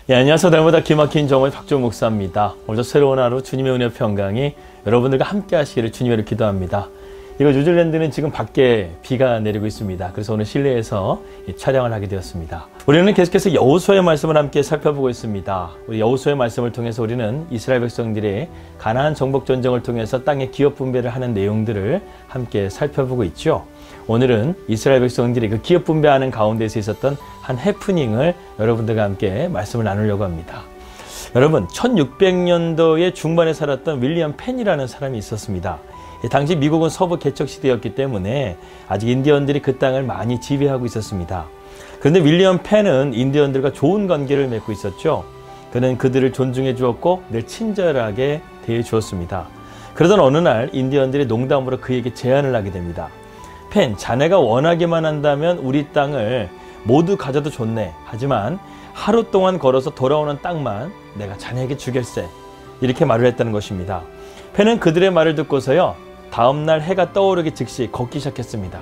안녕하세요. 날마다 기막힌 정오의 박종 목사입니다. 오늘도 새로운 하루 주님의 은혜 평강이 여러분들과 함께 하시기를 주님으로 기도합니다. 이거 뉴질랜드는 지금 밖에 비가 내리고 있습니다. 그래서 오늘 실내에서 촬영을 하게 되었습니다. 우리는 계속해서 여호수아의 말씀을 함께 살펴보고 있습니다. 우리 여호수아의 말씀을 통해서 우리는 이스라엘 백성들이 가나안 정복 전쟁을 통해서 땅의 기업 분배를 하는 내용들을 함께 살펴보고 있죠. 오늘은 이스라엘 백성들이 그 기업 분배하는 가운데서 있었던 한 해프닝을 여러분들과 함께 말씀을 나누려고 합니다. 여러분, 1600년도의 중반에 살았던 윌리엄 펜이라는 사람이 있었습니다. 당시 미국은 서부 개척 시대였기 때문에 아직 인디언들이 그 땅을 많이 지배하고 있었습니다. 그런데 윌리엄 펜은 인디언들과 좋은 관계를 맺고 있었죠. 그는 그들을 존중해 주었고 늘 친절하게 대해 주었습니다. 그러던 어느 날 인디언들이 농담으로 그에게 제안을 하게 됩니다. 펜, 자네가 원하기만 한다면 우리 땅을 모두 가져도 좋네. 하지만 하루 동안 걸어서 돌아오는 땅만 내가 자네에게 주겠세. 이렇게 말을 했다는 것입니다. 펜은 그들의 말을 듣고서요, 다음날 해가 떠오르기 즉시 걷기 시작했습니다.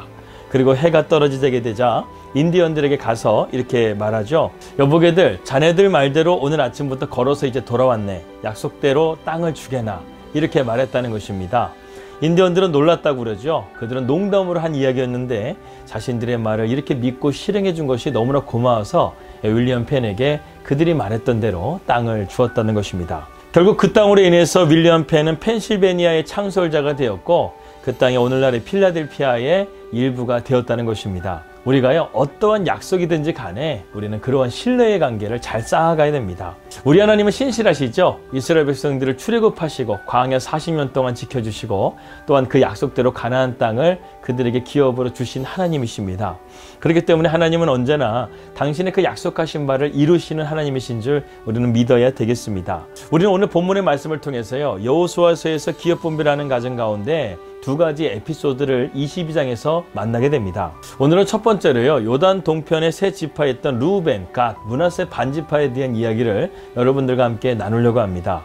그리고 해가 떨어지게 되자 인디언들에게 가서 이렇게 말하죠. 여보게들, 자네들 말대로 오늘 아침부터 걸어서 이제 돌아왔네. 약속대로 땅을 주게나. 이렇게 말했다는 것입니다. 인디언들은 놀랐다고 그러죠. 그들은 농담으로 한 이야기였는데 자신들의 말을 이렇게 믿고 실행해 준 것이 너무나 고마워서 윌리엄 펜에게 그들이 말했던 대로 땅을 주었다는 것입니다. 결국 그 땅으로 인해서 윌리엄 펜은 펜실베니아의 창설자가 되었고 그 땅이 오늘날의 필라델피아의 일부가 되었다는 것입니다. 우리가요, 어떠한 약속이든지 간에 우리는 그러한 신뢰의 관계를 잘 쌓아가야 됩니다. 우리 하나님은 신실하시죠. 이스라엘 백성들을 출애굽하시고 광야 40년 동안 지켜주시고 또한 그 약속대로 가나안 땅을 그들에게 기업으로 주신 하나님이십니다. 그렇기 때문에 하나님은 언제나 당신의 그 약속하신 바를 이루시는 하나님이신 줄 우리는 믿어야 되겠습니다. 우리는 오늘 본문의 말씀을 통해서요, 여호수아서에서 기업 분배라는 과정 가운데 두 가지 에피소드를 22장에서 만나게 됩니다. 오늘은 첫 번째로요, 요단 동편의 세 지파였던 루벤, 갓, 므낫세 반지파에 대한 이야기를 여러분들과 함께 나누려고 합니다.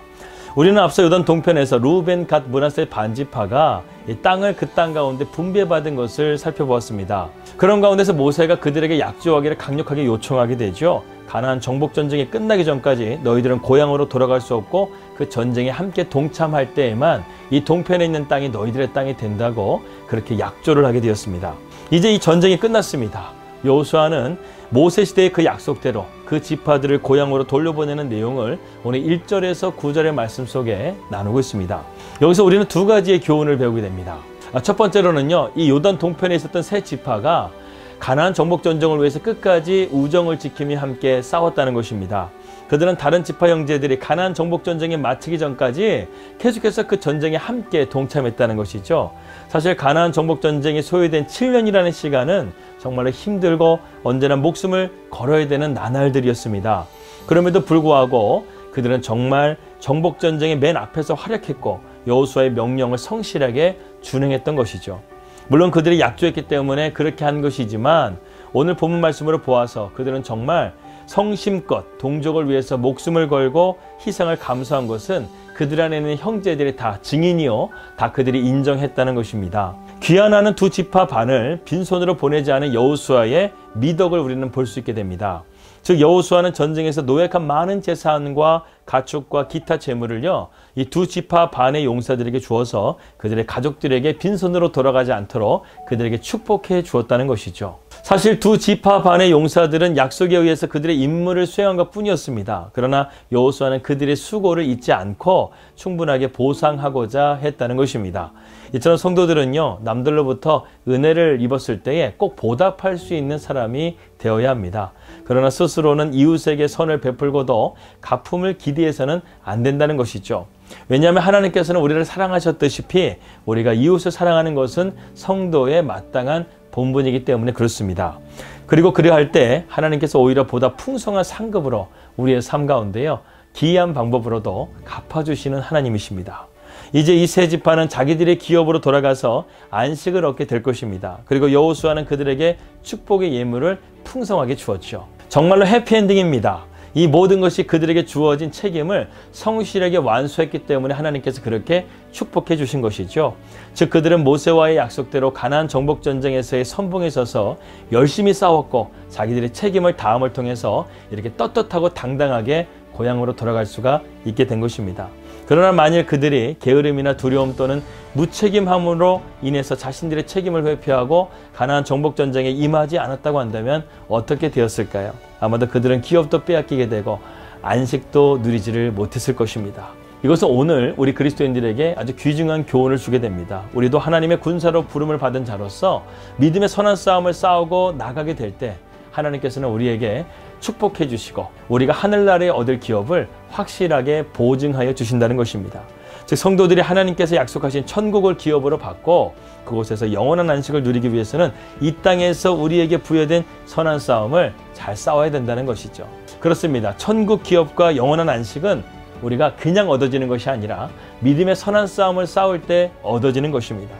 우리는 앞서 요단 동편에서 루벤, 갓, 므낫세 반지파가 이 땅을 그 땅 가운데 분배받은 것을 살펴보았습니다. 그런 가운데서 모세가 그들에게 약조하기를 강력하게 요청하게 되죠. 가나안 정복 전쟁이 끝나기 전까지 너희들은 고향으로 돌아갈 수 없고 그 전쟁에 함께 동참할 때에만 이 동편에 있는 땅이 너희들의 땅이 된다고 그렇게 약조를 하게 되었습니다. 이제 이 전쟁이 끝났습니다. 여호수아는 모세 시대의 그 약속대로 그 지파들을 고향으로 돌려보내는 내용을 오늘 1절에서 9절의 말씀 속에 나누고 있습니다. 여기서 우리는 두 가지의 교훈을 배우게 됩니다. 첫 번째로는요, 이 요단 동편에 있었던 세 지파가 가나안 정복 전쟁을 위해서 끝까지 우정을 지키며 함께 싸웠다는 것입니다. 그들은 다른 지파 형제들이 가나안 정복 전쟁이 마치기 전까지 계속해서 그 전쟁에 함께 동참했다는 것이죠. 사실 가나안 정복 전쟁이 소요된 7년이라는 시간은 정말로 힘들고 언제나 목숨을 걸어야 되는 나날들이었습니다. 그럼에도 불구하고 그들은 정말 정복 전쟁의 맨 앞에서 활약했고 여호수아의 명령을 성실하게 준행했던 것이죠. 물론 그들이 약조했기 때문에 그렇게 한 것이지만 오늘 본문 말씀으로 보아서 그들은 정말 성심껏 동족을 위해서 목숨을 걸고 희생을 감수한 것은 그들 안에 있는 형제들이 다 증인이요, 다 그들이 인정했다는 것입니다. 귀환하는 두 지파 반을 빈손으로 보내지 않은 여호수아의 미덕을 우리는 볼 수 있게 됩니다. 즉 여호수아는 전쟁에서 노획한 많은 재산과 가축과 기타 재물을요, 이 두 지파 반의 용사들에게 주어서 그들의 가족들에게 빈손으로 돌아가지 않도록 그들에게 축복해 주었다는 것이죠. 사실 두 지파 반의 용사들은 약속에 의해서 그들의 임무를 수행한 것 뿐이었습니다. 그러나 여호수아는 그들의 수고를 잊지 않고 충분하게 보상하고자 했다는 것입니다. 이처럼 성도들은요, 남들로부터 은혜를 입었을 때에 꼭 보답할 수 있는 사람이 되어야 합니다. 그러나 스스로는 이웃에게 선을 베풀고도 갚음을 기대해서는 안 된다는 것이죠. 왜냐하면 하나님께서는 우리를 사랑하셨다시피 우리가 이웃을 사랑하는 것은 성도의 마땅한 본분이기 때문에 그렇습니다. 그리고 그리할 때 하나님께서 오히려 보다 풍성한 상급으로 우리의 삶 가운데요, 기이한 방법으로도 갚아주시는 하나님이십니다. 이제 이 세 지파는 자기들의 기업으로 돌아가서 안식을 얻게 될 것입니다. 그리고 여호수아는 그들에게 축복의 예물을 풍성하게 주었죠. 정말로 해피엔딩입니다. 이 모든 것이 그들에게 주어진 책임을 성실하게 완수했기 때문에 하나님께서 그렇게 축복해 주신 것이죠. 즉 그들은 모세와의 약속대로 가나안 정복 전쟁에서의 선봉에 서서 열심히 싸웠고 자기들의 책임을 다함을 통해서 이렇게 떳떳하고 당당하게 고향으로 돌아갈 수가 있게 된 것입니다. 그러나 만일 그들이 게으름이나 두려움 또는 무책임함으로 인해서 자신들의 책임을 회피하고 가나안 정복 전쟁에 임하지 않았다고 한다면 어떻게 되었을까요? 아마도 그들은 기업도 빼앗기게 되고 안식도 누리지를 못했을 것입니다. 이것은 오늘 우리 그리스도인들에게 아주 귀중한 교훈을 주게 됩니다. 우리도 하나님의 군사로 부름을 받은 자로서 믿음의 선한 싸움을 싸우고 나가게 될 때 하나님께서는 우리에게 축복해 주시고 우리가 하늘나라에 얻을 기업을 확실하게 보증하여 주신다는 것입니다. 즉 성도들이 하나님께서 약속하신 천국을 기업으로 받고 그곳에서 영원한 안식을 누리기 위해서는 이 땅에서 우리에게 부여된 선한 싸움을 잘 싸워야 된다는 것이죠. 그렇습니다. 천국 기업과 영원한 안식은 우리가 그냥 얻어지는 것이 아니라 믿음의 선한 싸움을 싸울 때 얻어지는 것입니다.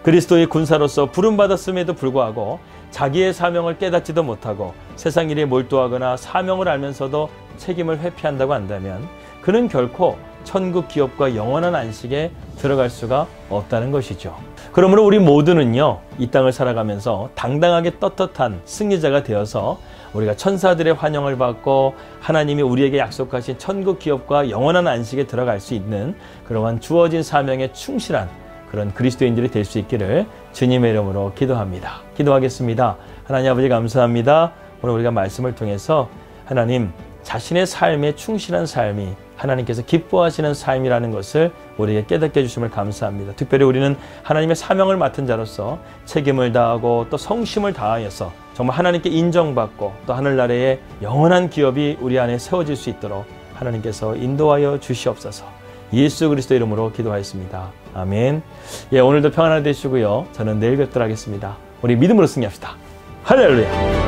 그리스도의 군사로서 부름받았음에도 불구하고 자기의 사명을 깨닫지도 못하고 세상 일에 몰두하거나 사명을 알면서도 책임을 회피한다고 한다면 그는 결코 천국 기업과 영원한 안식에 들어갈 수가 없다는 것이죠. 그러므로 우리 모두는요, 이 땅을 살아가면서 당당하게 떳떳한 승리자가 되어서 우리가 천사들의 환영을 받고 하나님이 우리에게 약속하신 천국 기업과 영원한 안식에 들어갈 수 있는 그러한 주어진 사명에 충실한 그런 그리스도인들이 될 수 있기를 주님의 이름으로 기도합니다. 기도하겠습니다. 하나님 아버지 감사합니다. 오늘 우리가 말씀을 통해서 하나님 자신의 삶에 충실한 삶이 하나님께서 기뻐하시는 삶이라는 것을 우리에게 깨닫게 해주심을 감사합니다. 특별히 우리는 하나님의 사명을 맡은 자로서 책임을 다하고 또 성심을 다하여서 정말 하나님께 인정받고 또 하늘나라의 영원한 기업이 우리 안에 세워질 수 있도록 하나님께서 인도하여 주시옵소서. 예수 그리스도 이름으로 기도하였습니다. 아멘. 오늘도 평안하게 되시고요. 저는 내일 뵙도록 하겠습니다. 우리 믿음으로 승리합시다. 할렐루야.